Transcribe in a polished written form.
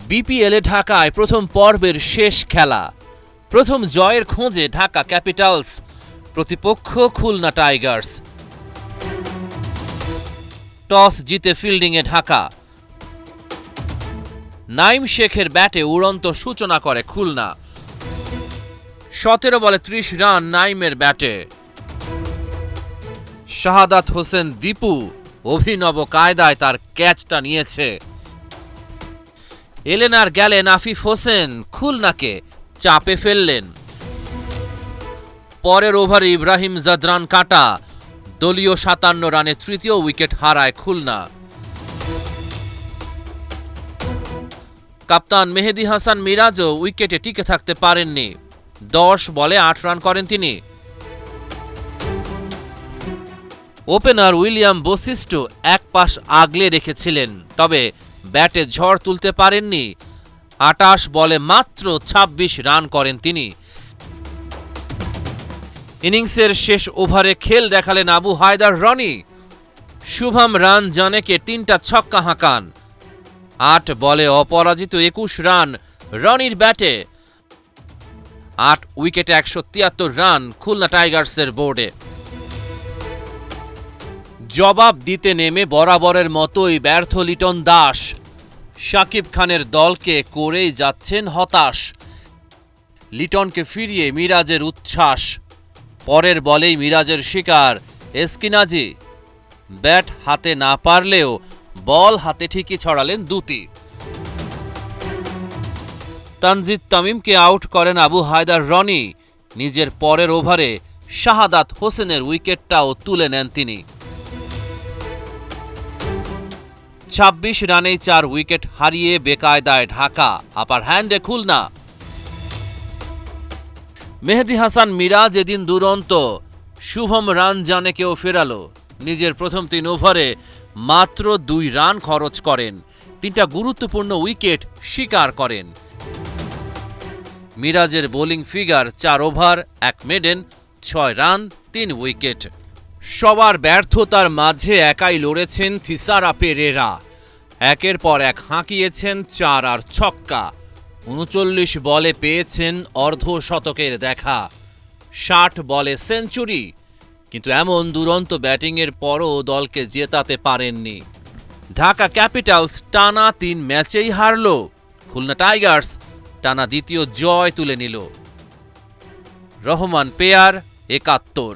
বিপিএলে ঢাকায় প্রথম পর্বের শেষ খেলা। প্রথম জয়ের খোঁজে ঢাকা ক্যাপিটালস, প্রতিপক্ষ খুলনা টাইগার্স। টস জিতে ফিল্ডিংয়ে ঢাকা। নাইম শেখের ব্যাটে উড়ন্ত সূচনা করে খুলনা। 17 বলে 30 রান নাইমের ব্যাটে। শাহাদাত হোসেন দীপু অভিনব কায়দায় তার ক্যাচটা নিয়েছে। এলেন আর গেলেন আফিফ হোসেন, খুলনাকে চাপে ফেললেন। পরের ওভারে ইব্রাহিম জাদরান কাটা দলীয় 57 রানে তৃতীয় উইকেট হারায় খুলনা। কাপ্তান মেহেদী হাসান মিরাজও উইকেটে টিকে থাকতে পারেননি। 10 বলে 8 রান করেন তিনি। ওপেনার উইলিয়াম বশিষ্ঠ এক পাশ আগলে রেখেছিলেন, তবে ব্যাটে ঝড় তুলতে পারেননি। 28 বলে মাত্র 26 রান করেন তিনি। ইনিংসের শেষ ওভারে খেল দেখালেন আবু হায়দার রনি। শুভম রান জানেকে 3টা ছক্কা হাঁকান। 8 বলে অপরাজিত 21 রান রনির ব্যাটে। 8 উইকেটে 173 রান খুলনা টাইগার্সের বোর্ডে। জবাব দিতে নেমে বরাবরের মতোই ব্যর্থ লিটন দাস। শাকিব খানের দলকে করেই যাচ্ছেন হতাশ। লিটনকে ফিরিয়ে মিরাজের উচ্ছ্বাস। পরের বলেই মিরাজের শিকার এসকিনাজি। ব্যাট হাতে না পারলেও বল হাতে ঠিকই ছড়ালেন দুটি। তানজিদ তামিমকে আউট করেন আবু হায়দার রনি। নিজের পরের ওভারে শাহাদাত হোসেনের উইকেটটাও তুলে নেন তিনি। 26 রানেই 4 উইকেট হারিয়ে বেকায়দায় ঢাকা, আপার হ্যান্ডে খুলনা। মেহেদী হাসান মিরাজ এদিন দুরন্ত। শুভম রান জানেকেও ফেরালো। নিজের প্রথম 3 ওভারে মাত্র 2 রান খরচ করেন। 3টা গুরুত্বপূর্ণ উইকেট শিকার করেন। মিরাজের bowling figure 4 over 1 maiden, 6 run 3 wicket. সবার ব্যর্থতার মাঝে একাই লড়েছেন থিসারা পেরেরা। একের পর এক হাঁকিয়েছেন 4 আর ছক্কা। 39 বলে পেয়েছেন অর্ধশতকের দেখা। 60 বলে সেঞ্চুরি। কিন্তু এমন দুরন্ত ব্যাটিংয়ের পরও দলকে জেতাতে পারেননি। ঢাকা ক্যাপিটালস টানা 3 ম্যাচেই হারল। খুলনা টাইগার্স টানা দ্বিতীয় জয় তুলে নিল। রহমান পেয়ার 71।